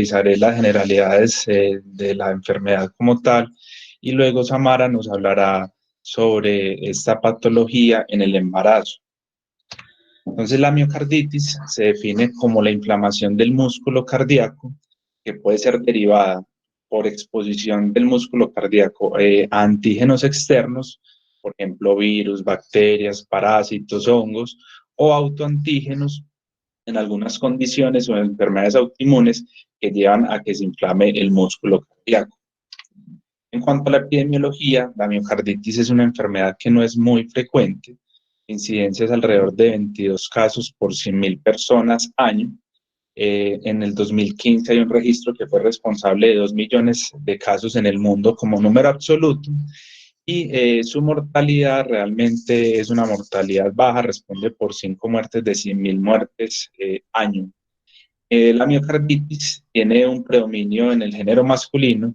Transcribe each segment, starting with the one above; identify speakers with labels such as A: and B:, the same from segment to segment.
A: puntualizaré las generalidades de la enfermedad como tal, y luego Samara nos hablará sobre esta patología en el embarazo. Entonces, la miocarditis se define como la inflamación del músculo cardíaco que puede ser derivada por exposición del músculo cardíaco a antígenos externos, por ejemplo, virus, bacterias, parásitos, hongos, o autoantígenos en algunas condiciones o enfermedades autoinmunes que llevan a que se inflame el músculo cardíaco. En cuanto a la epidemiología, la miocarditis es una enfermedad que no es muy frecuente. Incidencia es alrededor de 22 casos por 100.000 personas año. En el 2015 hay un registro que fue responsable de 2 millones de casos en el mundo como número absoluto, y su mortalidad realmente es una mortalidad baja, responde por 5 muertes de 100.000 muertes año. La miocarditis tiene un predominio en el género masculino.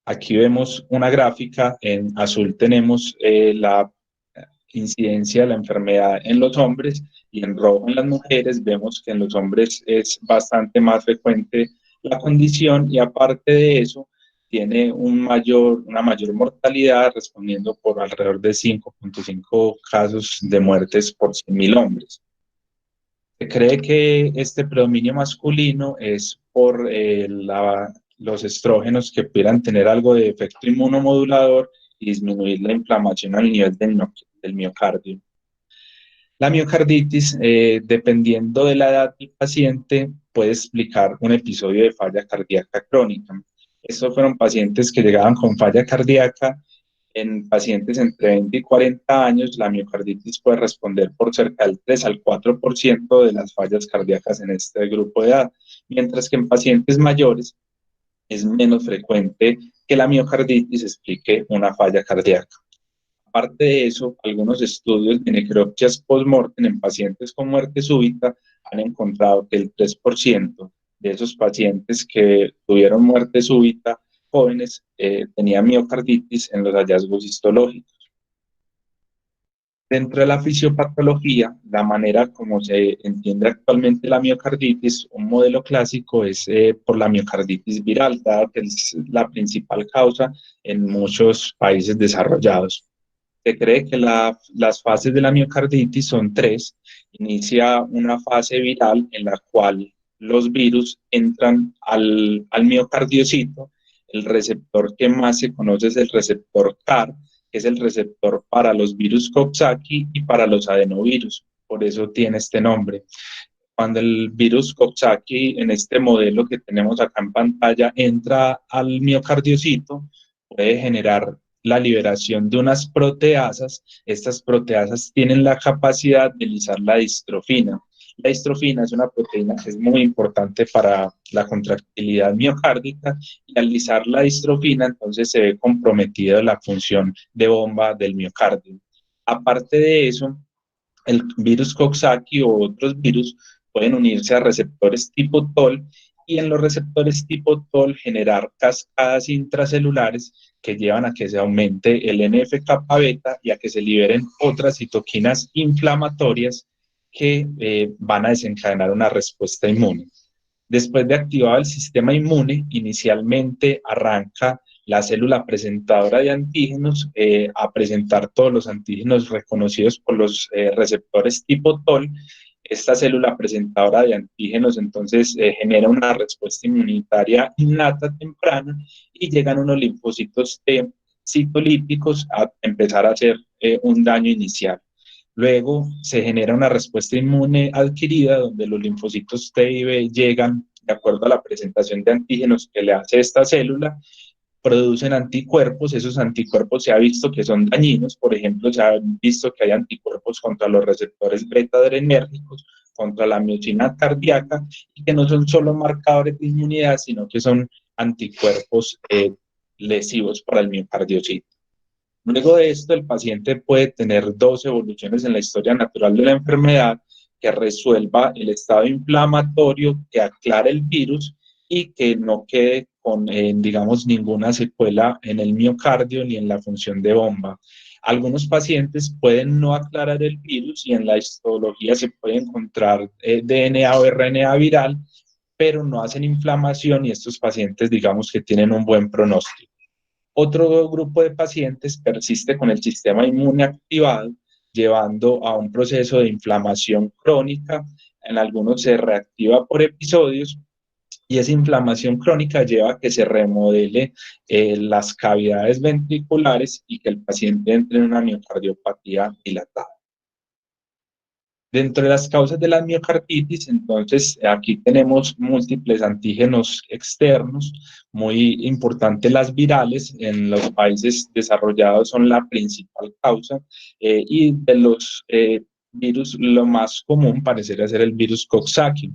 A: Aquí vemos una gráfica, en azul tenemos la incidencia de la enfermedad en los hombres, y en rojo en las mujeres. Vemos que en los hombres es bastante más frecuente la condición, y aparte de eso tiene una mayor mortalidad, respondiendo por alrededor de 5.5 casos de muertes por 100.000 hombres. Se cree que este predominio masculino es por los estrógenos, que pudieran tener algo de efecto inmunomodulador y disminuir la inflamación al nivel del miocardio. La miocarditis, dependiendo de la edad del paciente, puede explicar un episodio de falla cardíaca crónica. Estos fueron pacientes que llegaban con falla cardíaca. En pacientes entre 20 y 40 años, la miocarditis puede responder por cerca del 3 al 4% de las fallas cardíacas en este grupo de edad, mientras que en pacientes mayores es menos frecuente que la miocarditis explique una falla cardíaca. Aparte de eso, algunos estudios de necropsias post-mortem en pacientes con muerte súbita han encontrado que el 3% de esos pacientes que tuvieron muerte súbita jóvenes tenían miocarditis en los hallazgos histológicos. Dentro de la fisiopatología, la manera como se entiende actualmente la miocarditis, un modelo clásico es por la miocarditis viral, dada que es la principal causa en muchos países desarrollados. Se cree que las fases de la miocarditis son 3. Inicia una fase viral en la cual los virus entran al miocardiocito. El receptor que más se conoce es el receptor CAR, que es el receptor para los virus Coxsackie y para los adenovirus. Por eso tiene este nombre. Cuando el virus Coxsackie, en este modelo que tenemos acá en pantalla, entra al miocardiocito, puede generar la liberación de unas proteasas. Estas proteasas tienen la capacidad de lisar la distrofina. La distrofina es una proteína que es muy importante para la contractilidad miocárdica, y al lisar la distrofina, entonces se ve comprometida la función de bomba del miocardio. Aparte de eso, el virus Coxsackie o otros virus pueden unirse a receptores tipo TOL, y en los receptores tipo TOL generar cascadas intracelulares que llevan a que se aumente el NF-kappa beta y a que se liberen otras citoquinas inflamatorias que van a desencadenar una respuesta inmune. Después de activado el sistema inmune, inicialmente arranca la célula presentadora de antígenos a presentar todos los antígenos reconocidos por los receptores tipo TOL. Esta célula presentadora de antígenos entonces genera una respuesta inmunitaria innata temprana, y llegan unos linfocitos T citolíticos a empezar a hacer un daño inicial. Luego se genera una respuesta inmune adquirida, donde los linfocitos T y B llegan, de acuerdo a la presentación de antígenos que le hace esta célula, producen anticuerpos. Esos anticuerpos se ha visto que son dañinos. Por ejemplo, se ha visto que hay anticuerpos contra los receptores beta adrenérgicos, contra la miocina cardíaca, y que no son solo marcadores de inmunidad, sino que son anticuerpos lesivos para el miocardiocito. Luego de esto, el paciente puede tener 2 evoluciones en la historia natural de la enfermedad: que resuelva el estado inflamatorio, que aclare el virus y que no quede con, digamos, ninguna secuela en el miocardio ni en la función de bomba. Algunos pacientes pueden no aclarar el virus, y en la histología se puede encontrar DNA o RNA viral, pero no hacen inflamación y estos pacientes, digamos que tienen un buen pronóstico. Otro grupo de pacientes persiste con el sistema inmune activado, llevando a un proceso de inflamación crónica. En algunos se reactiva por episodios y esa inflamación crónica lleva a que se remodele las cavidades ventriculares y que el paciente entre en una miocardiopatía dilatada. Dentro de las causas de la miocarditis, entonces, aquí tenemos múltiples antígenos externos, muy importantes las virales, en los países desarrollados son la principal causa, y de los virus, lo más común parecería ser el virus Coxsackie,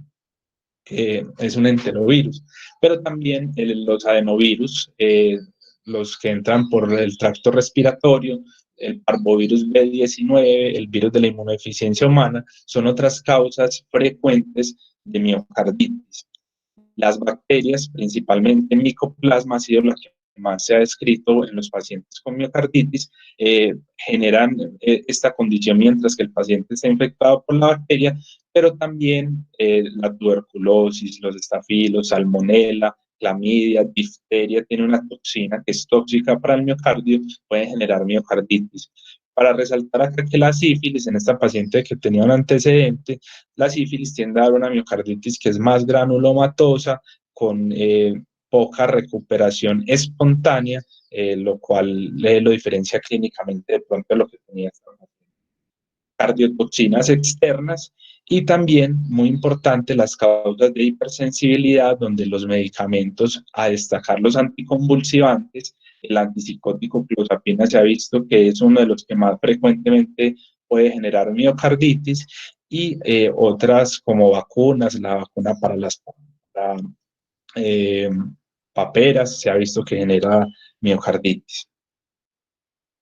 A: que es un enterovirus, pero también los adenovirus, los que entran por el tracto respiratorio, el parvovirus B19, el virus de la inmunodeficiencia humana, son otras causas frecuentes de miocarditis. Las bacterias, principalmente Mycoplasma, ha sido la que más se ha descrito en los pacientes con miocarditis, generan esta condición mientras que el paciente está infectado por la bacteria, pero también la tuberculosis, los estafilos, salmonela, clamidia, difteria, tiene una toxina que es tóxica para el miocardio, puede generar miocarditis. Para resaltar acá que la sífilis, en esta paciente que tenía un antecedente, la sífilis tiende a dar una miocarditis que es más granulomatosa, con poca recuperación espontánea, lo cual lo diferencia clínicamente de pronto de lo que tenía esta paciente. Cardiotoxinas externas y también, muy importante, las causas de hipersensibilidad, donde los medicamentos, a destacar los anticonvulsivantes, el antipsicótico clozapina se ha visto que es uno de los que más frecuentemente puede generar miocarditis, y otras como vacunas, la vacuna para las eh, paperas, se ha visto que genera miocarditis.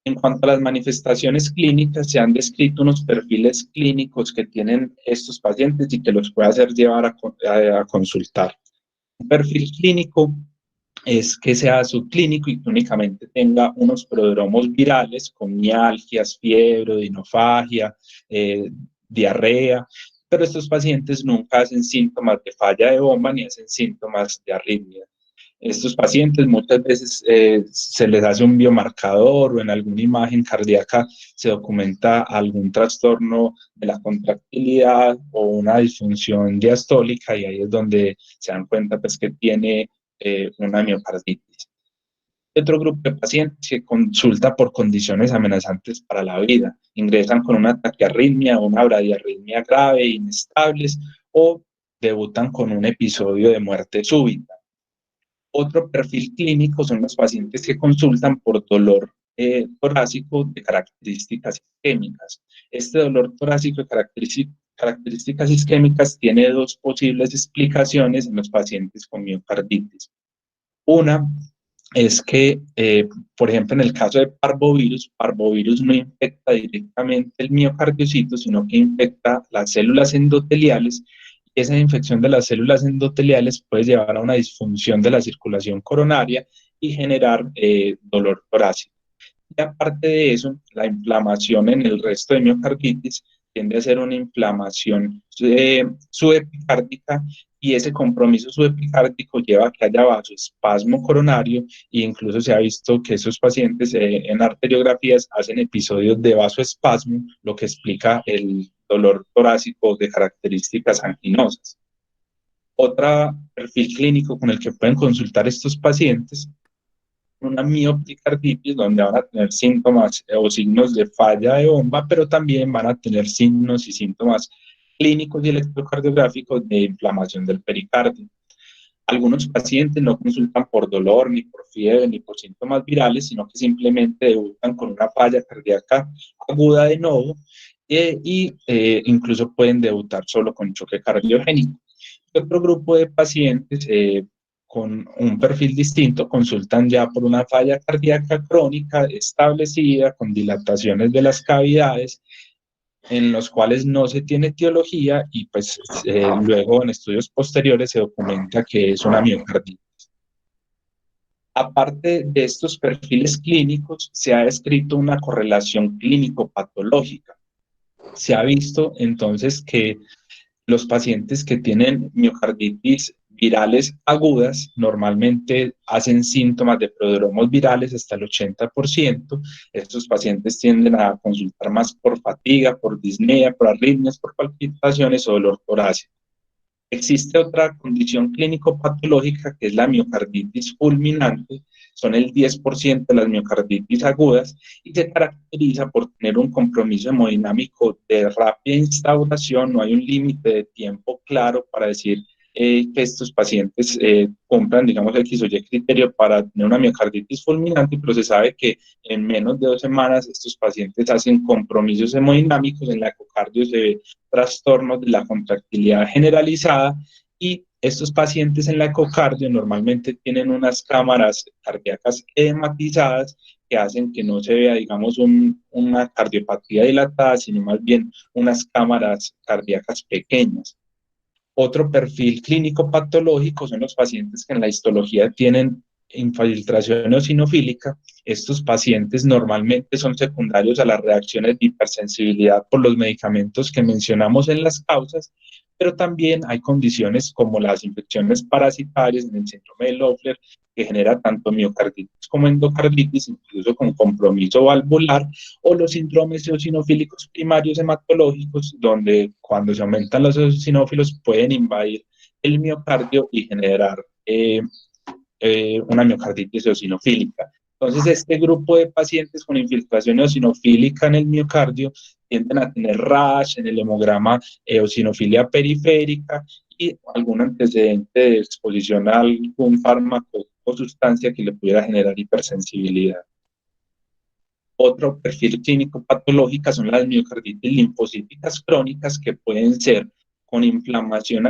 A: En cuanto a las manifestaciones clínicas, se han descrito unos perfiles clínicos que tienen estos pacientes y que los puede hacer llevar a consultar. Un perfil clínico es que sea subclínico y que únicamente tenga unos prodromos virales con mialgias, fiebre, odinofagia, diarrea, pero estos pacientes nunca hacen síntomas de falla de bomba ni hacen síntomas de arritmia. Estos pacientes muchas veces se les hace un biomarcador o en alguna imagen cardíaca se documenta algún trastorno de la contractilidad o una disfunción diastólica y ahí es donde se dan cuenta pues, que tiene una miocarditis. Otro grupo de pacientes que consulta por condiciones amenazantes para la vida, ingresan con una taquiarritmia o una bradiarritmia grave, inestables, o debutan con un episodio de muerte súbita. Otro perfil clínico son los pacientes que consultan por dolor torácico de características isquémicas. Este dolor torácico de características isquémicas tiene dos posibles explicaciones en los pacientes con miocarditis. Una es que, por ejemplo, en el caso de parvovirus no infecta directamente el miocardiocito, sino que infecta las células endoteliales. Esa infección de las células endoteliales puede llevar a una disfunción de la circulación coronaria y generar dolor torácico. Y aparte de eso, la inflamación en el resto de miocarditis tiende a ser una inflamación subepicárdica y ese compromiso subepicárdico lleva a que haya vasoespasmo coronario e incluso se ha visto que esos pacientes en arteriografías hacen episodios de vasoespasmo, lo que explica el dolor torácico de características anginosas. Otro perfil clínico con el que pueden consultar estos pacientes, una miopicarditis, donde van a tener síntomas o signos de falla de bomba, pero también van a tener signos y síntomas clínicos y electrocardiográficos de inflamación del pericardio. Algunos pacientes no consultan por dolor, ni por fiebre, ni por síntomas virales, sino que simplemente debutan con una falla cardíaca aguda de novo incluso pueden debutar solo con choque cardiogénico. Otro grupo de pacientes con un perfil distinto consultan ya por una falla cardíaca crónica establecida con dilataciones de las cavidades en los cuales no se tiene etiología y pues luego en estudios posteriores se documenta que es una miocarditis. Aparte de estos perfiles clínicos, se ha descrito una correlación clínico-patológica. Se ha visto entonces que los pacientes que tienen miocarditis virales agudas normalmente hacen síntomas de prodromos virales hasta el 80%. Estos pacientes tienden a consultar más por fatiga, por disnea, por arritmias, por palpitaciones o dolor torácico. Existe otra condición clínico-patológica que es la miocarditis fulminante. Son el 10% de las miocarditis agudas y se caracteriza por tener un compromiso hemodinámico de rápida instauración. No hay un límite de tiempo claro para decir que estos pacientes cumplan, digamos, X o Y criterio para tener una miocarditis fulminante, pero se sabe que en menos de 2 semanas estos pacientes hacen compromisos hemodinámicos. En la ecocardio se ve trastornos de la contractilidad generalizada y estos pacientes en la ecocardio normalmente tienen unas cámaras cardíacas edematizadas que hacen que no se vea, digamos, una cardiopatía dilatada, sino más bien unas cámaras cardíacas pequeñas. Otro perfil clínico patológico son los pacientes que en la histología tienen infiltración eosinofílica. Estos pacientes normalmente son secundarios a las reacciones de hipersensibilidad por los medicamentos que mencionamos en las causas, pero también hay condiciones como las infecciones parasitarias en el síndrome de Loeffler, que genera tanto miocarditis como endocarditis, incluso con compromiso valvular, o los síndromes eosinofílicos primarios hematológicos, donde cuando se aumentan los eosinófilos pueden invadir el miocardio y generar una miocarditis eosinofílica. Entonces, este grupo de pacientes con infiltración eosinofílica en el miocardio tienden a tener rash, en el hemograma eosinofilia periférica y algún antecedente de exposición a algún fármaco o sustancia que le pudiera generar hipersensibilidad. Otro perfil clínico patológico son las miocarditis linfocíticas crónicas, que pueden ser con inflamación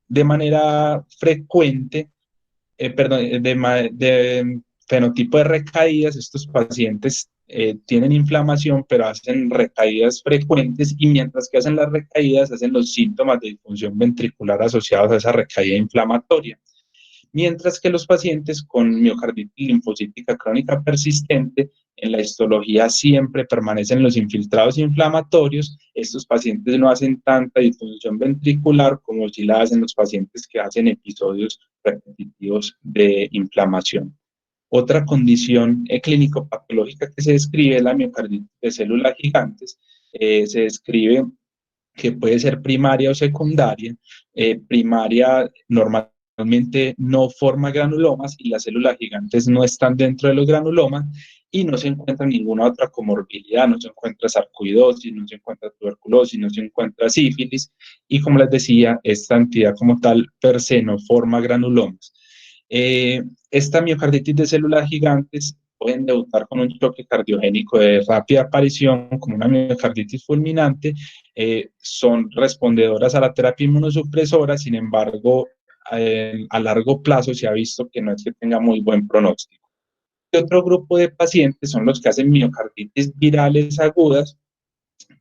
A: de manera frecuente, de fenotipo de recaídas. Estos pacientes tienen inflamación, pero hacen recaídas frecuentes, y mientras que hacen las recaídas, hacen los síntomas de disfunción ventricular asociados a esa recaída inflamatoria. Mientras que los pacientes con miocarditis linfocítica crónica persistente, en la histología siempre permanecen los infiltrados inflamatorios. Estos pacientes no hacen tanta disfunción ventricular como si la hacen los pacientes que hacen episodios repetitivos de inflamación. Otra condición clínico-patológica que se describe es la miocarditis de células gigantes. Se describe que puede ser primaria o secundaria. Primaria normalmente no forma granulomas y las células gigantes no están dentro de los granulomas, y no se encuentra ninguna otra comorbilidad, no se encuentra sarcoidosis, no se encuentra tuberculosis, no se encuentra sífilis, y como les decía, esta entidad como tal per se no forma granulomas. Esta miocarditis de células gigantes pueden debutar con un choque cardiogénico de rápida aparición, como una miocarditis fulminante. Son respondedoras a la terapia inmunosupresora. Sin embargo, a largo plazo se ha visto que no es que tenga muy buen pronóstico. Y otro grupo de pacientes son los que hacen miocarditis virales agudas,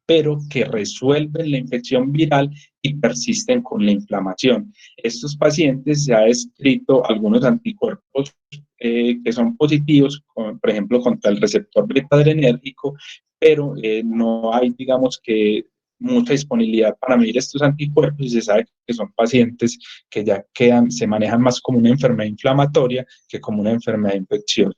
A: pero que resuelven la infección viral y persisten con la inflamación. Estos pacientes se ha descrito algunos anticuerpos que son positivos, por ejemplo, contra el receptor beta-adrenérgico, pero no hay, digamos, que mucha disponibilidad para medir estos anticuerpos, y se sabe que son pacientes que ya se manejan más como una enfermedad inflamatoria que como una enfermedad infecciosa.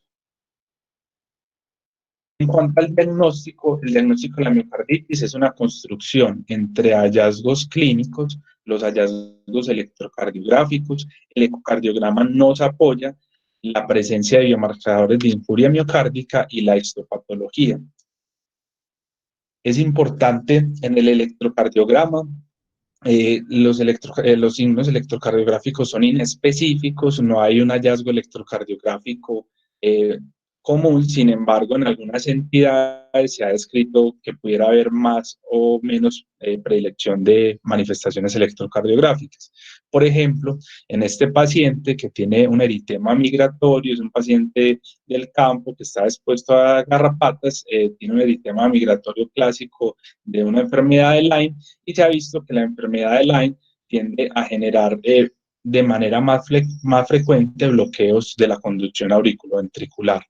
A: En cuanto al diagnóstico, el diagnóstico de la miocarditis es una construcción entre hallazgos clínicos, los hallazgos electrocardiográficos. El ecocardiograma nos apoya, la presencia de biomarcadores de infuria miocárdica y la histopatología. Es importante en el electrocardiograma, los signos electrocardiográficos son inespecíficos, no hay un hallazgo electrocardiográfico común. Sin embargo, en algunas entidades se ha descrito que pudiera haber más o menos predilección de manifestaciones electrocardiográficas. Por ejemplo, en este paciente que tiene un eritema migratorio, es un paciente del campo que está expuesto a garrapatas, tiene un eritema migratorio clásico de una enfermedad de Lyme, y se ha visto que la enfermedad de Lyme tiende a generar de manera más frecuente bloqueos de la conducción auriculoventricular.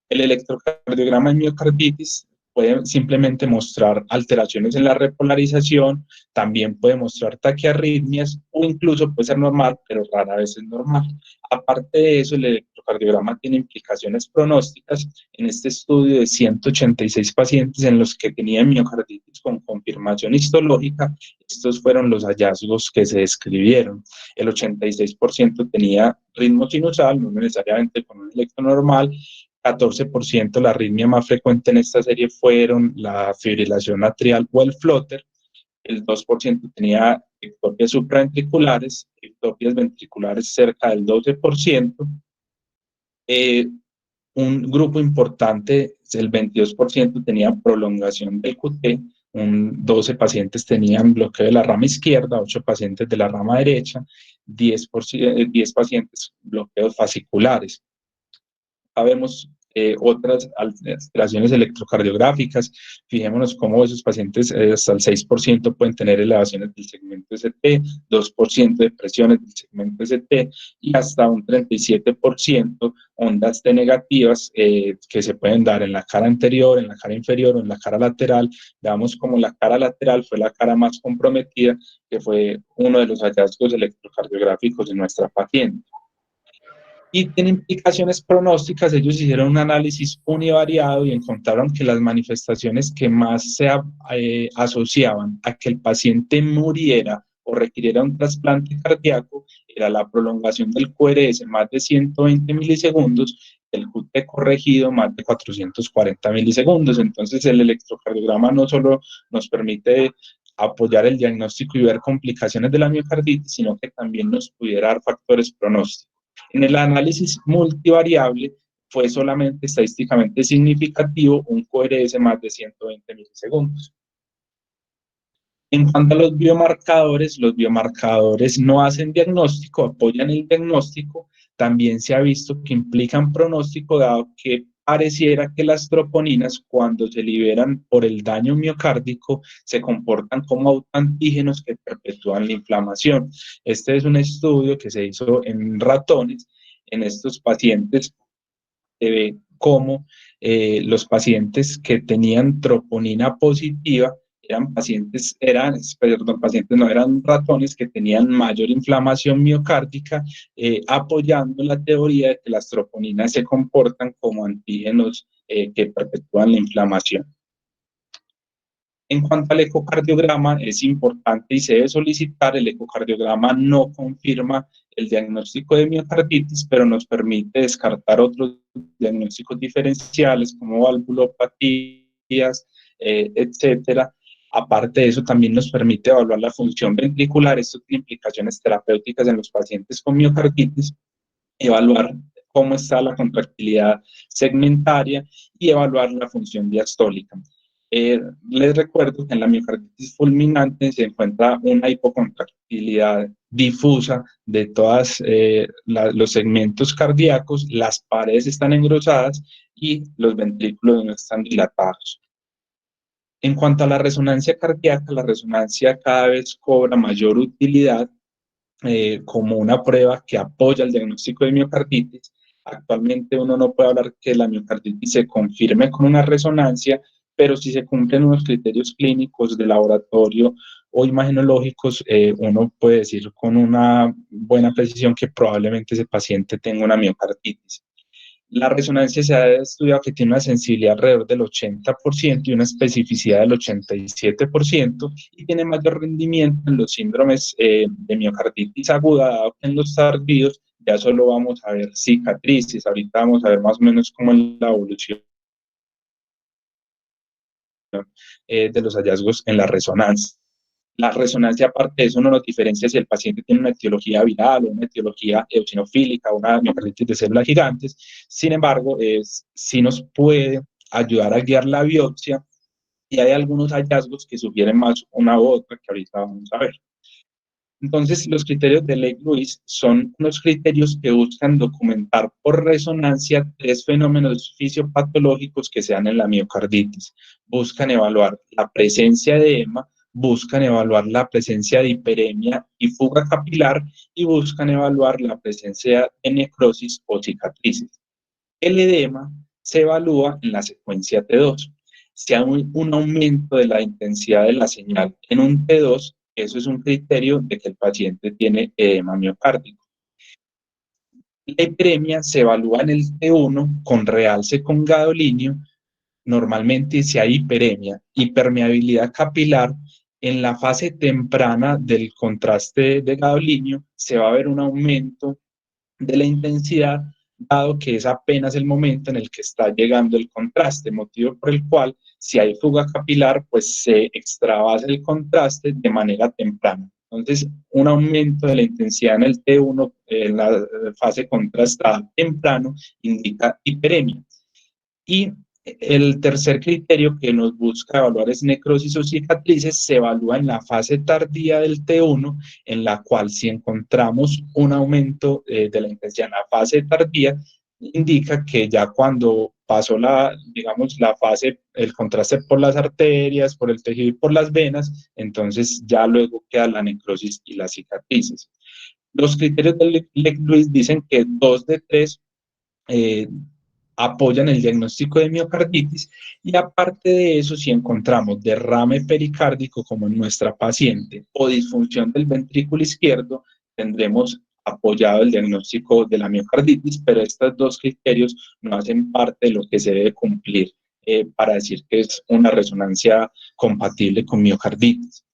A: El electrocardiograma en miocarditis puede simplemente mostrar alteraciones en la repolarización, también puede mostrar taquiarritmias o incluso puede ser normal, pero rara vez es normal. Aparte de eso, el electrocardiograma tiene implicaciones pronósticas. En este estudio de 186 pacientes en los que tenían miocarditis con confirmación histológica, estos fueron los hallazgos que se describieron. El 86% tenía ritmo sinusal, no necesariamente con un electro normal. 14% la arritmia más frecuente en esta serie fueron la fibrilación atrial o el flutter. El 2% tenía ectopias supraventriculares, ectopias ventriculares cerca del 12%. Un grupo importante, el 22%, tenía prolongación del QT, 12 pacientes tenían bloqueo de la rama izquierda, 8 pacientes de la rama derecha, 10 pacientes bloqueos fasciculares. Sabemos otras alteraciones electrocardiográficas. Fijémonos cómo esos pacientes hasta el 6% pueden tener elevaciones del segmento ST, 2% de presiones del segmento ST y hasta un 37% ondas T negativas que se pueden dar en la cara anterior, en la cara inferior o en la cara lateral. Veamos como la cara lateral fue la cara más comprometida, que fue uno de los hallazgos electrocardiográficos de nuestra paciente. Y tiene implicaciones pronósticas. Ellos hicieron un análisis univariado y encontraron que las manifestaciones que más se asociaban a que el paciente muriera o requiriera un trasplante cardíaco era la prolongación del QRS más de 120 milisegundos, el QT corregido más de 440 milisegundos. Entonces el electrocardiograma no solo nos permite apoyar el diagnóstico y ver complicaciones de la miocarditis, sino que también nos pudiera dar factores pronósticos. En el análisis multivariable fue solamente estadísticamente significativo un QRS más de 120 milisegundos. En cuanto a los biomarcadores no hacen diagnóstico, apoyan el diagnóstico. También se ha visto que implican pronóstico, dado que pareciera que las troponinas, cuando se liberan por el daño miocárdico, se comportan como autoantígenos que perpetúan la inflamación. Este es un estudio que se hizo en ratones. En estos pacientes se ve cómo los pacientes que tenían troponina positiva eran ratones que tenían mayor inflamación miocárdica, apoyando la teoría de que las troponinas se comportan como antígenos que perpetúan la inflamación. En cuanto al ecocardiograma, es importante y se debe solicitar. El ecocardiograma no confirma el diagnóstico de miocarditis, pero nos permite descartar otros diagnósticos diferenciales como valvulopatías, etcétera. Aparte de eso, también nos permite evaluar la función ventricular. Esto tiene implicaciones terapéuticas en los pacientes con miocarditis, evaluar cómo está la contractilidad segmentaria y evaluar la función diastólica. Les recuerdo que en la miocarditis fulminante se encuentra una hipocontractilidad difusa de todos los segmentos cardíacos, las paredes están engrosadas y los ventrículos no están dilatados. En cuanto a la resonancia cardíaca, la resonancia cada vez cobra mayor utilidad como una prueba que apoya el diagnóstico de miocarditis. Actualmente uno no puede hablar que la miocarditis se confirme con una resonancia, pero si se cumplen unos criterios clínicos de laboratorio o imagenológicos, uno puede decir con una buena precisión que probablemente ese paciente tenga una miocarditis. La resonancia se ha estudiado que tiene una sensibilidad alrededor del 80% y una especificidad del 87% y tiene mayor rendimiento en los síndromes de miocarditis aguda, dado que en los tardíos ya solo vamos a ver cicatrices. Ahorita vamos a ver más o menos cómo es la evolución de los hallazgos en la resonancia. La resonancia, aparte de eso, no nos diferencia si el paciente tiene una etiología viral o una etiología eosinofílica o una miocarditis de células gigantes. Sin embargo, sí nos puede ayudar a guiar la biopsia y hay algunos hallazgos que sugieren más una u otra que ahorita vamos a ver. Entonces, los criterios de Lake-Lewis son unos criterios que buscan documentar por resonancia tres fenómenos fisiopatológicos que se dan en la miocarditis. Buscan evaluar la presencia de edema, buscan evaluar la presencia de hiperemia y fuga capilar y buscan evaluar la presencia de necrosis o cicatrices. El edema se evalúa en la secuencia T2. Si hay un aumento de la intensidad de la señal en un T2, eso es un criterio de que el paciente tiene edema miocárdico. La hiperemia se evalúa en el T1 con realce con gadolinio. Normalmente, si hay hiperemia y permeabilidad capilar, en la fase temprana del contraste de gadolinio se va a ver un aumento de la intensidad, dado que es apenas el momento en el que está llegando el contraste, motivo por el cual, si hay fuga capilar, pues se extravasa el contraste de manera temprana. Entonces, un aumento de la intensidad en el T1, en la fase contrastada temprano, indica hiperemia. Y el tercer criterio que nos busca evaluar es necrosis o cicatrices, se evalúa en la fase tardía del T1, en la cual si encontramos un aumento de la intensidad en la fase tardía, indica que ya cuando pasó digamos, la fase, el contraste por las arterias, por el tejido y por las venas, entonces ya luego queda la necrosis y las cicatrices. Los criterios de Lewis dicen que 2 de 3 eh, apoyan el diagnóstico de miocarditis, y aparte de eso, si encontramos derrame pericárdico como en nuestra paciente o disfunción del ventrículo izquierdo, tendremos apoyado el diagnóstico de la miocarditis, pero estos dos criterios no hacen parte de lo que se debe cumplir para decir que es una resonancia compatible con miocarditis.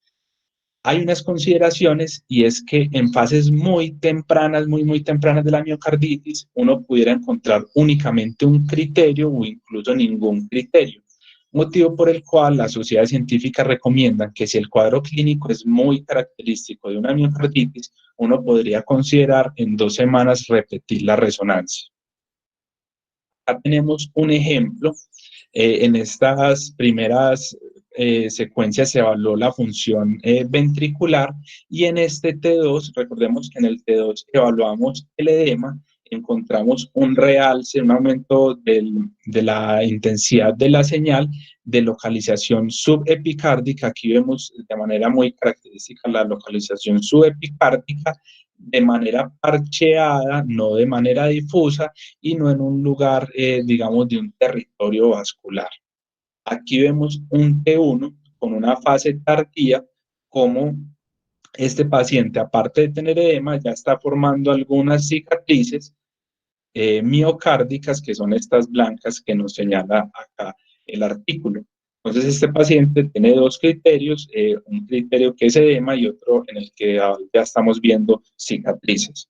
A: Hay unas consideraciones, y es que en fases muy tempranas, muy tempranas de la miocarditis, uno pudiera encontrar únicamente un criterio o incluso ningún criterio, motivo por el cual las sociedades científicas recomiendan que si el cuadro clínico es muy característico de una miocarditis, uno podría considerar en 2 semanas repetir la resonancia. Acá tenemos un ejemplo. En estas primeras secuencias se evaluó la función ventricular, y en este T2, recordemos que en el T2 evaluamos el edema, encontramos un realce, un aumento de la intensidad de la señal de localización subepicárdica. Aquí vemos de manera muy característica la localización subepicárdica de manera parcheada, no de manera difusa, y no en un lugar, digamos, de un territorio vascular. Aquí vemos un T1 con una fase tardía, como este paciente, aparte de tener edema, ya está formando algunas cicatrices miocárdicas, que son estas blancas que nos señala acá el artículo. Entonces, este paciente tiene 2 criterios, un criterio que es edema y otro en el que ya estamos viendo cicatrices.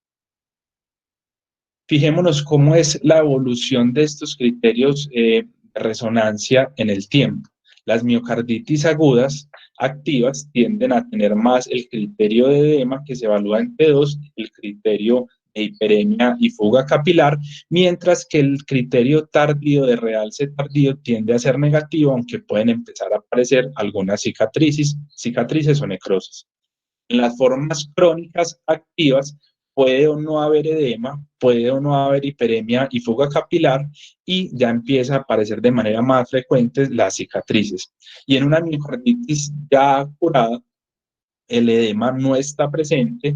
A: Fijémonos cómo es la evolución de estos criterios de resonancia en el tiempo. Las miocarditis agudas activas tienden a tener más el criterio de edema, que se evalúa en T2, el criterio de hiperemia y fuga capilar, mientras que el criterio tardío de realce tardío tiende a ser negativo, aunque pueden empezar a aparecer algunas cicatrices o necrosis. En las formas crónicas activas puede o no haber edema, puede o no haber hiperemia y fuga capilar, y ya empieza a aparecer de manera más frecuente las cicatrices. Y en una miocarditis ya curada, el edema no está presente,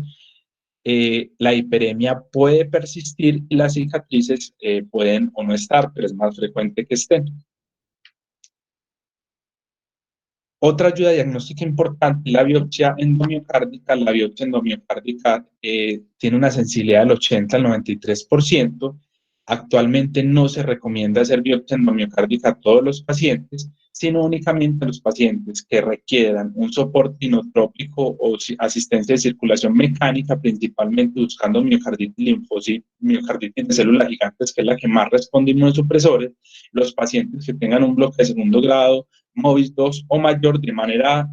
A: la hiperemia puede persistir y las cicatrices pueden o no estar, pero es más frecuente que estén. Otra ayuda diagnóstica importante es la biopsia endomiocárdica. La biopsia endomiocárdica tiene una sensibilidad del 80 al 93%. Actualmente no se recomienda hacer biopsia endomiocárdica a todos los pacientes, sino únicamente a los pacientes que requieran un soporte inotrópico o asistencia de circulación mecánica, principalmente buscando miocarditis de células gigantes, que es la que más responde a inmunosupresores, los pacientes que tengan un bloque de segundo grado, MOVIS 2 o mayor de manera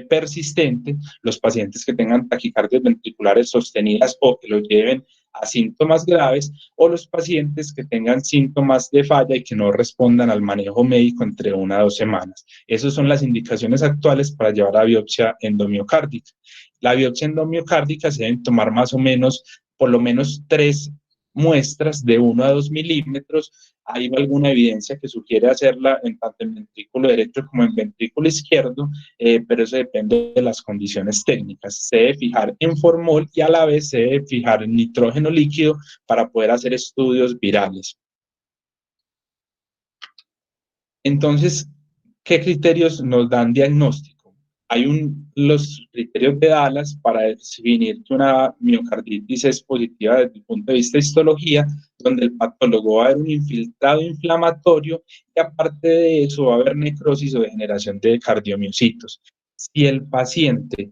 A: persistente, los pacientes que tengan taquicardias ventriculares sostenidas o que lo lleven a síntomas graves, o los pacientes que tengan síntomas de falla y que no respondan al manejo médico entre 1 a 2 semanas. Esas son las indicaciones actuales para llevar a biopsia endomiocárdica. La biopsia endomiocárdica se deben tomar más o menos, por lo menos 3 muestras de 1 a 2 milímetros. Hay alguna evidencia que sugiere hacerla en tanto en ventrículo derecho como en ventrículo izquierdo, pero eso depende de las condiciones técnicas. Se debe fijar en formol y a la vez se debe fijar en nitrógeno líquido para poder hacer estudios virales. Entonces, ¿Qué criterios nos dan diagnóstico? Hay los criterios de Dallas para definir que una miocarditis es positiva desde el punto de vista de histología, donde el patólogo va a haber un infiltrado inflamatorio y aparte de eso va a haber necrosis o degeneración de cardiomiocitos. Si el paciente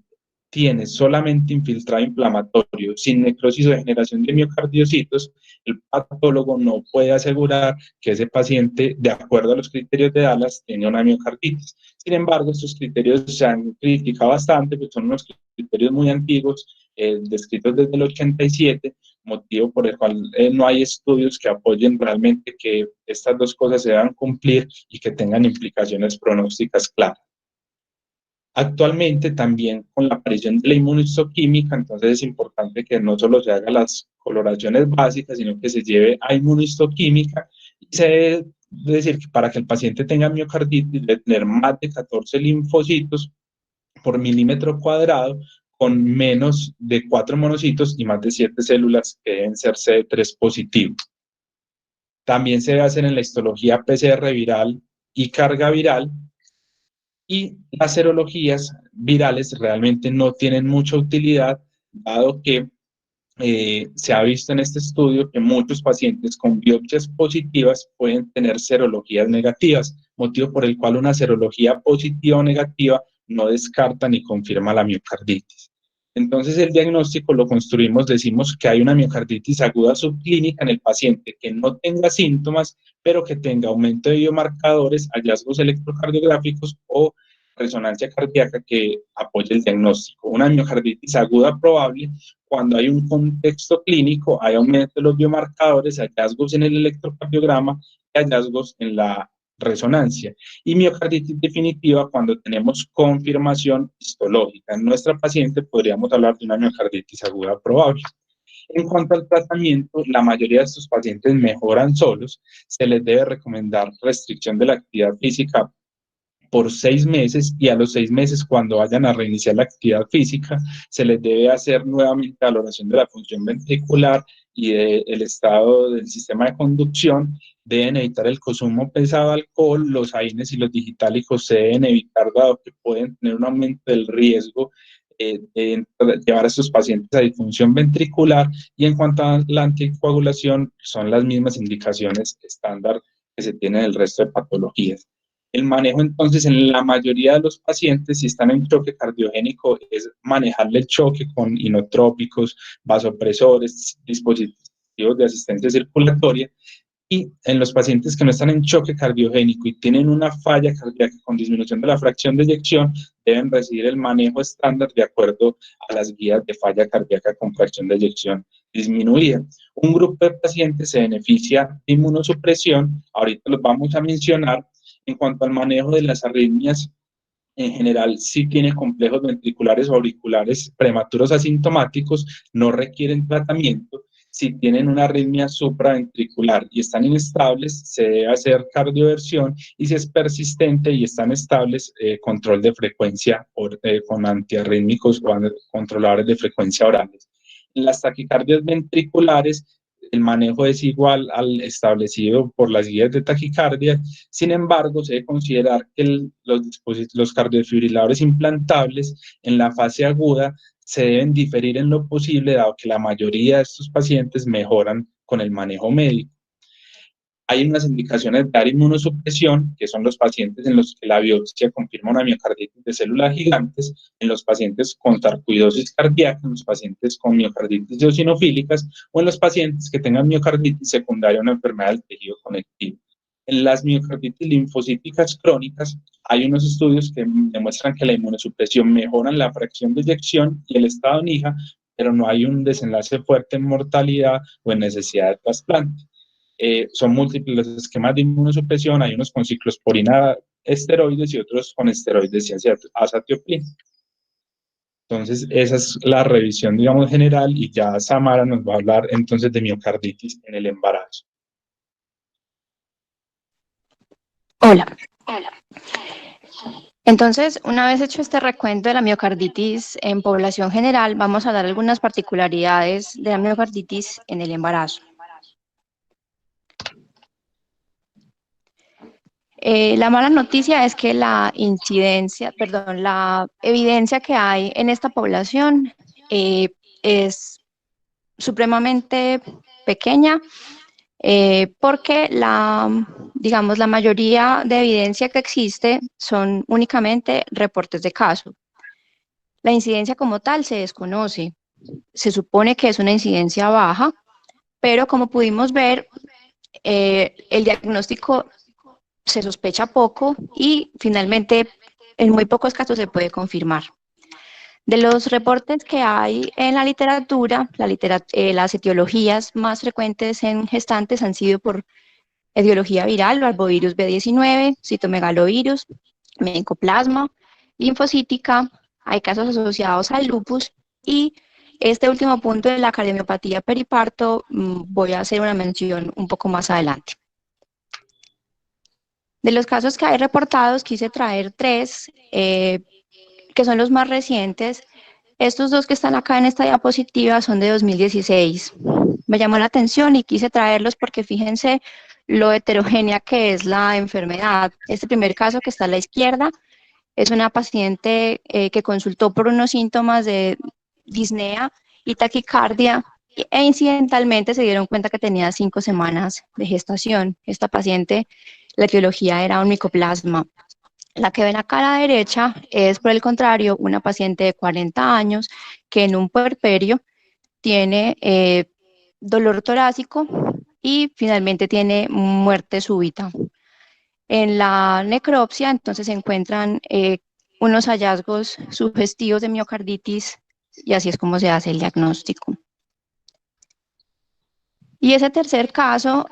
A: tiene solamente infiltrado inflamatorio, sin necrosis o degeneración de miocardiocitos, el patólogo no puede asegurar que ese paciente, de acuerdo a los criterios de Dallas, tiene una miocarditis. Sin embargo, estos criterios se han criticado bastante, porque son unos criterios muy antiguos, descritos desde el 87, motivo por el cual no hay estudios que apoyen realmente que estas dos cosas se deban cumplir y que tengan implicaciones pronósticas claras. Actualmente también con la aparición de la inmunohistoquímica, entonces es importante que no solo se hagan las coloraciones básicas, sino que se lleve a inmunohistoquímica y se debe decir que para que el paciente tenga miocarditis debe tener más de 14 linfocitos por milímetro cuadrado con menos de 4 monocitos y más de 7 células que deben ser CD3 positivo. También se debe hacer en la histología PCR viral y carga viral, y las serologías virales realmente no tienen mucha utilidad, dado que se ha visto en este estudio que muchos pacientes con biopsias positivas pueden tener serologías negativas, motivo por el cual una serología positiva o negativa no descarta ni confirma la miocarditis. Entonces el diagnóstico lo construimos, decimos que hay una miocarditis aguda subclínica en el paciente que no tenga síntomas, pero que tenga aumento de biomarcadores, hallazgos electrocardiográficos o resonancia cardíaca que apoye el diagnóstico. Una miocarditis aguda probable cuando hay un contexto clínico, hay aumento de los biomarcadores, hallazgos en el electrocardiograma y hallazgos en la resonancia. Y miocarditis definitiva cuando tenemos confirmación histológica. En nuestra paciente podríamos hablar de una miocarditis aguda probable. En cuanto al tratamiento, la mayoría de estos pacientes mejoran solos. Se les debe recomendar restricción de la actividad física por 6 meses, y a los 6 meses, cuando vayan a reiniciar la actividad física, se les debe hacer nuevamente valoración de la función ventricular y del estado del sistema de conducción. Deben evitar el consumo pesado de alcohol, los AINES y los digitálicos se deben evitar, dado que pueden tener un aumento del riesgo de llevar a estos pacientes a disfunción ventricular. Y en cuanto a la anticoagulación, son las mismas indicaciones estándar que se tienen en el resto de patologías. El manejo, entonces, en la mayoría de los pacientes, si están en choque cardiogénico, es manejarle el choque con inotrópicos, vasopresores, dispositivos de asistencia circulatoria. Y en los pacientes que no están en choque cardiogénico y tienen una falla cardíaca con disminución de la fracción de eyección, deben recibir el manejo estándar de acuerdo a las guías de falla cardíaca con fracción de eyección disminuida. Un grupo de pacientes se beneficia de inmunosupresión, ahorita los vamos a mencionar. En cuanto al manejo de las arritmias, en general, si tiene complejos ventriculares o auriculares prematuros asintomáticos, no requieren tratamiento. Si tienen una arritmia supraventricular y están inestables, se debe hacer cardioversión, y si es persistente y están estables, control de frecuencia con antiarrítmicos o controladores de frecuencia orales. En las taquicardias ventriculares, el manejo es igual al establecido por las guías de taquicardia. Sin embargo, se debe considerar que los cardiofibriladores implantables en la fase aguda se deben diferir en lo posible, dado que la mayoría de estos pacientes mejoran con el manejo médico. Hay unas indicaciones de dar inmunosupresión, que son los pacientes en los que la biopsia confirma una miocarditis de células gigantes, en los pacientes con sarcoidosis cardíaca, en los pacientes con miocarditis eosinofílicas o en los pacientes que tengan miocarditis secundaria a una enfermedad del tejido conectivo. En las miocarditis linfocíticas crónicas hay unos estudios que demuestran que la inmunosupresión mejora la fracción de eyección y el estado NIJA, pero no hay un desenlace fuerte en mortalidad o en necesidad de trasplante. Son múltiples los esquemas de inmunosupresión, hay unos con ciclosporina esteroides y otros con esteroides y azatioprina. Entonces, esa es la revisión, digamos, general, y ya Samara nos va a hablar entonces de miocarditis en el embarazo.
B: Hola. Entonces, una vez hecho este recuento de la miocarditis en población general, vamos a dar algunas particularidades de la miocarditis en el embarazo. La mala noticia es que la incidencia, perdón, la evidencia que hay en esta población es supremamente pequeña, porque digamos, la mayoría de evidencia que existe son únicamente reportes de caso. La incidencia como tal se desconoce. Se supone que es una incidencia baja, pero como pudimos ver, el diagnóstico se sospecha poco y finalmente en muy pocos casos se puede confirmar. De los reportes que hay en la literatura, las etiologías más frecuentes en gestantes han sido por etiología viral, arbovirus B19, citomegalovirus, micoplasma, linfocítica. Hay casos asociados al lupus y este último punto de la cardiomiopatía periparto voy a hacer una mención un poco más adelante. De los casos que hay reportados, quise traer tres, que son los más recientes. Estos dos que están acá en esta diapositiva son de 2016. Me llamó la atención y quise traerlos porque fíjense lo heterogénea que es la enfermedad. Este primer caso que está a la izquierda es una paciente que consultó por unos síntomas de disnea y taquicardia e incidentalmente se dieron cuenta que tenía 5 semanas de gestación. Esta paciente, la etiología era un micoplasma. La que ven acá a la derecha es, por el contrario, una paciente de 40 años que en un puerperio tiene dolor torácico y finalmente tiene muerte súbita. En la necropsia, entonces, se encuentran unos hallazgos sugestivos de miocarditis y así es como se hace el diagnóstico. Y ese tercer caso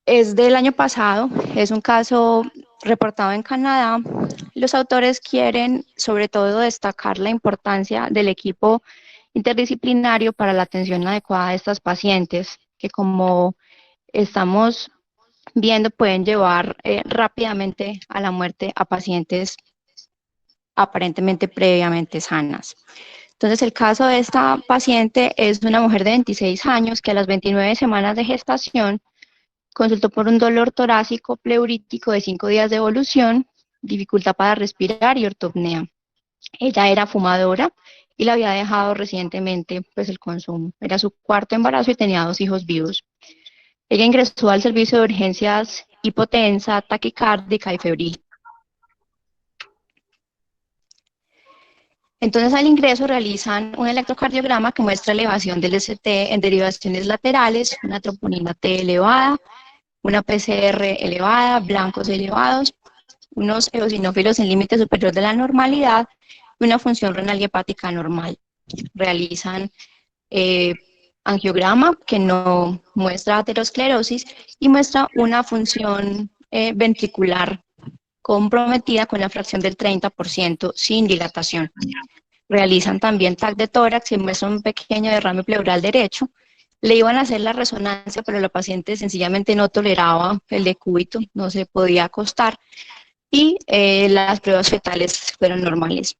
B: es del año pasado, es un caso reportado en Canadá. Los autores quieren sobre todo destacar la importancia del equipo interdisciplinario para la atención adecuada de estas pacientes, que como estamos viendo pueden llevar rápidamente a la muerte a pacientes aparentemente previamente sanas. Entonces, el caso de esta paciente es una mujer de 26 años que a las 29 semanas de gestación consultó por un dolor torácico pleurítico de 5 días de evolución, dificultad para respirar y ortopnea. Ella era fumadora y la había dejado recientemente pues, el consumo. Era su cuarto embarazo y tenía 2 hijos vivos. Ella ingresó al servicio de urgencias hipotensa, taquicárdica y febril. Entonces, al ingreso realizan un electrocardiograma que muestra elevación del ST en derivaciones laterales, una troponina T elevada, una PCR elevada, blancos elevados, unos eosinófilos en límite superior de la normalidad y una función renal y hepática normal. Realizan angiograma que no muestra aterosclerosis y muestra una función ventricular comprometida con la fracción del 30% sin dilatación. Realizan también TAC de tórax y muestra un pequeño derrame pleural derecho. Le iban a hacer la resonancia, pero la paciente sencillamente no toleraba el decúbito, no se podía acostar y las pruebas fetales fueron normales.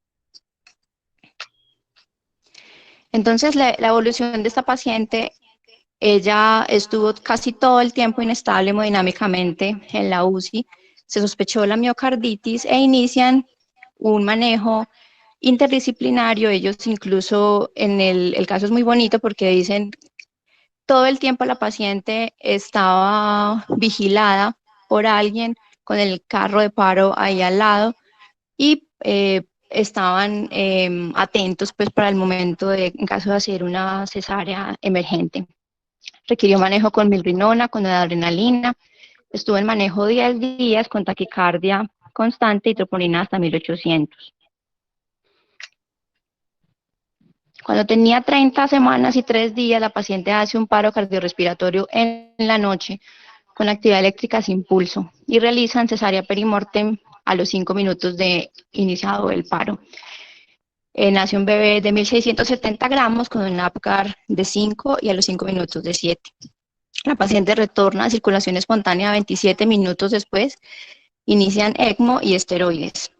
B: Entonces, la evolución de esta paciente, ella estuvo casi todo el tiempo inestable hemodinámicamente en la UCI, se sospechó la miocarditis e inician un manejo interdisciplinario. Ellos incluso, en el caso es muy bonito porque dicen, todo el tiempo la paciente estaba vigilada por alguien con el carro de paro ahí al lado y estaban atentos pues para el momento de, en caso de hacer una cesárea emergente. Requirió manejo con milrinona, con adrenalina, estuvo en manejo 10 días con taquicardia constante y troponina hasta 1800. Cuando tenía 30 semanas y 3 días, la paciente hace un paro cardiorrespiratorio en la noche con actividad eléctrica sin pulso y realizan cesárea perimortem a los 5 minutos de iniciado el paro. Nace un bebé de 1.670 gramos con un APGAR de 5 y a los 5 minutos de 7. La paciente retorna a circulación espontánea 27 minutos después, inician ECMO y esteroides.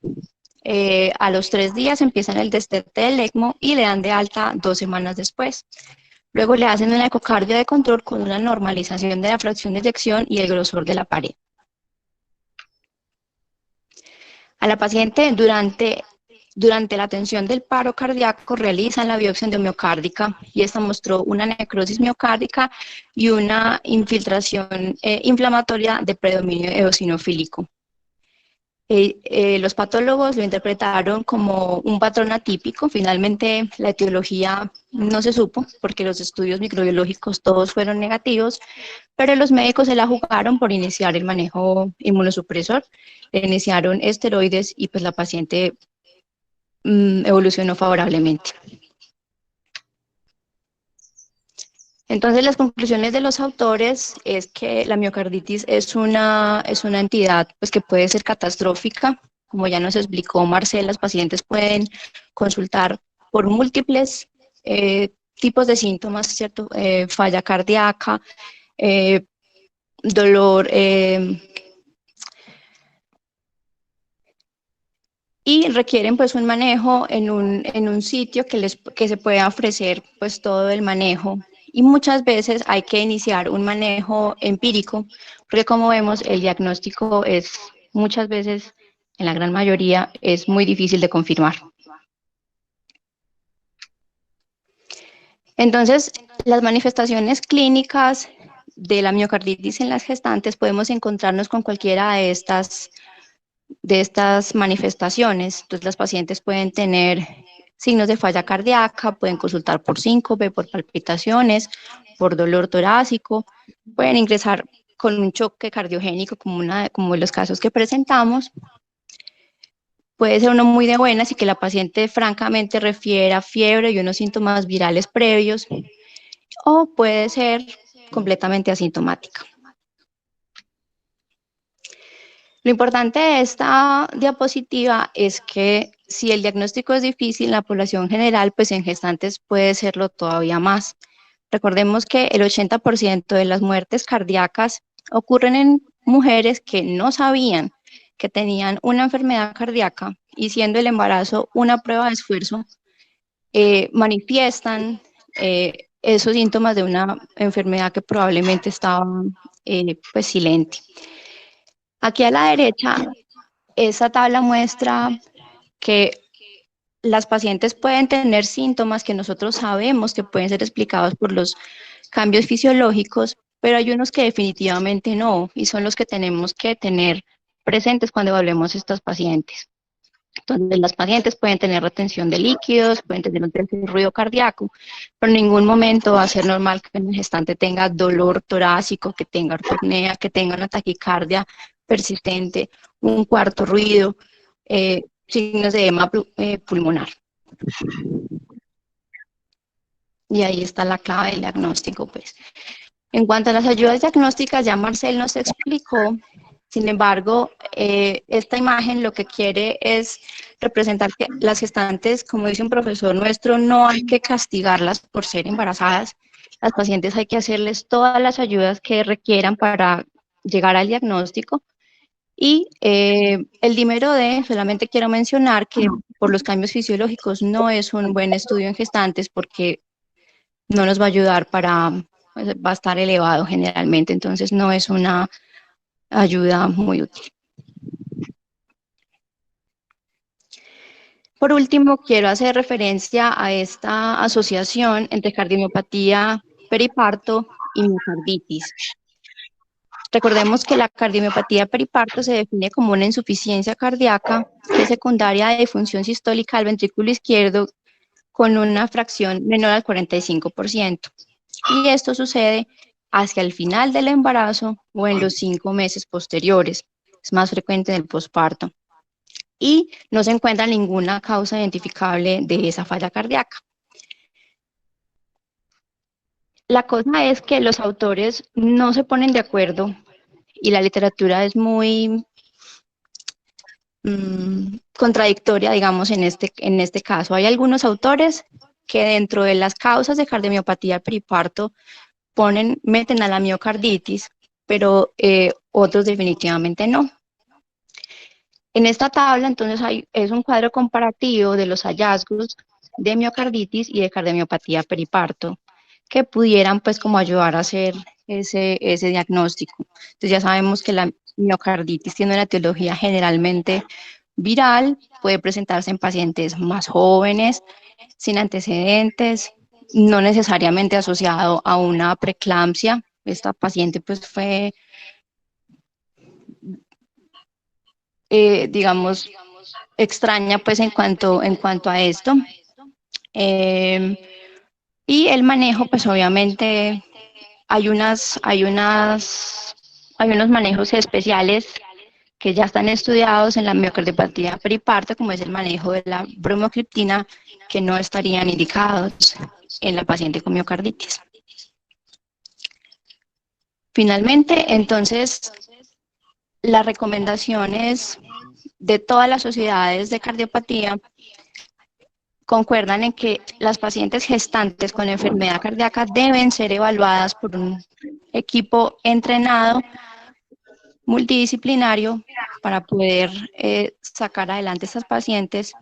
B: A los 3 días empiezan el destete del ECMO y le dan de alta 2 semanas después. Luego le hacen una ecocardia de control con una normalización de la fracción de eyección y el grosor de la pared. A la paciente durante la atención del paro cardíaco realizan la biopsia endomiocárdica y esta mostró una necrosis miocárdica y una infiltración inflamatoria de predominio eosinofílico. Los patólogos lo interpretaron como un patrón atípico. Finalmente, la etiología no se supo porque los estudios microbiológicos todos fueron negativos, pero los médicos se la jugaron por iniciar el manejo inmunosupresor. Le iniciaron esteroides y pues la paciente evolucionó favorablemente. Entonces, las conclusiones de los autores es que la miocarditis es una entidad pues, que puede ser catastrófica. Como ya nos explicó Marcela, los pacientes pueden consultar por múltiples tipos de síntomas, ¿cierto? Falla cardíaca, dolor, y requieren pues un manejo en un sitio que se pueda ofrecer pues todo el manejo. Y muchas veces hay que iniciar un manejo empírico, porque como vemos, el diagnóstico es muchas veces, en la gran mayoría, es muy difícil de confirmar. Entonces, las manifestaciones clínicas de la miocarditis en las gestantes podemos encontrarnos con cualquiera de estas manifestaciones. Entonces, las pacientes pueden tener signos de falla cardíaca, pueden consultar por síncope, por palpitaciones, por dolor torácico, pueden ingresar con un choque cardiogénico como en los casos que presentamos. Puede ser uno muy de buenas y que la paciente francamente refiera fiebre y unos síntomas virales previos, o puede ser completamente asintomática. Lo importante de esta diapositiva es que si el diagnóstico es difícil en la población general, pues en gestantes puede serlo todavía más. Recordemos que el 80% de las muertes cardíacas ocurren en mujeres que no sabían que tenían una enfermedad cardíaca y siendo el embarazo una prueba de esfuerzo, manifiestan esos síntomas de una enfermedad que probablemente estaba pues silente. Aquí a la derecha, esa tabla muestra que las pacientes pueden tener síntomas que nosotros sabemos que pueden ser explicados por los cambios fisiológicos, pero hay unos que definitivamente no, y son los que tenemos que tener presentes cuando evaluemos a estos pacientes. Entonces, las pacientes pueden tener retención de líquidos, pueden tener un ruido cardíaco, pero en ningún momento va a ser normal que el gestante tenga dolor torácico, que tenga ortopnea, que tenga una taquicardia persistente, un cuarto ruido, signos de edema pulmonar. Y ahí está la clave del diagnóstico, pues. En cuanto a las ayudas diagnósticas, ya Marcel nos explicó. Sin embargo, esta imagen lo que quiere es representar que las gestantes, como dice un profesor nuestro, no hay que castigarlas por ser embarazadas. Las pacientes hay que hacerles todas las ayudas que requieran para llegar al diagnóstico. Y el dímero D, solamente quiero mencionar que por los cambios fisiológicos no es un buen estudio en gestantes porque no nos va a ayudar pues, va a estar elevado generalmente, entonces no es una ayuda muy útil. Por último, quiero hacer referencia a esta asociación entre cardiomiopatía periparto y miocarditis. Recordemos que la cardiomiopatía periparto se define como una insuficiencia cardíaca que es secundaria de disfunción sistólica del ventrículo izquierdo con una fracción menor al 45%. Y esto sucede hacia el final del embarazo o en los 5 meses posteriores. Es más frecuente en el posparto. Y no se encuentra ninguna causa identificable de esa falla cardíaca. La cosa es que los autores no se ponen de acuerdo y la literatura es muy contradictoria, digamos, en este caso. Hay algunos autores que dentro de las causas de cardiomiopatía periparto meten a la miocarditis, pero otros definitivamente no. En esta tabla, entonces, es un cuadro comparativo de los hallazgos de miocarditis y de cardiomiopatía periparto, que pudieran, pues, como ayudar a hacer ese diagnóstico. Entonces, ya sabemos que la miocarditis tiene una etiología generalmente viral, puede presentarse en pacientes más jóvenes, sin antecedentes, no necesariamente asociado a una preeclampsia. Esta paciente pues fue, digamos, extraña pues en cuanto a esto. Eh, y el manejo, pues obviamente hay unos manejos especiales que ya están estudiados en la miocardiopatía periparto, como es el manejo de la bromocriptina, que no estarían indicados en la paciente con miocarditis. Finalmente, entonces, las recomendaciones de todas las sociedades de cardiopatía concuerdan en que las pacientes gestantes con enfermedad cardíaca deben ser evaluadas por un equipo entrenado multidisciplinario para poder sacar adelante a estas pacientes,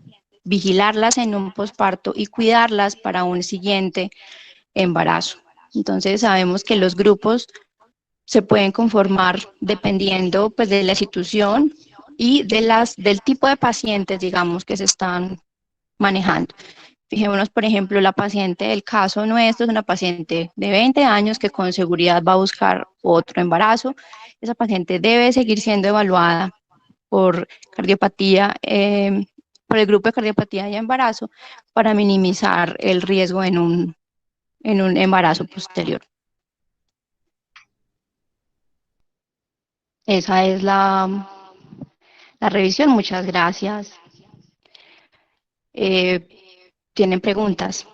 B: vigilarlas en un posparto y cuidarlas para un siguiente embarazo. Entonces sabemos que los grupos se pueden conformar dependiendo pues de la institución y del tipo de pacientes, digamos, que se están manejando. Fijémonos, por ejemplo, la paciente del caso nuestro es una paciente de 20 años que con seguridad va a buscar otro embarazo. Esa paciente debe seguir siendo evaluada por cardiopatía, por el grupo de cardiopatía y embarazo para minimizar el riesgo en un embarazo posterior. Esa es la revisión. Muchas gracias. ¿Tienen preguntas?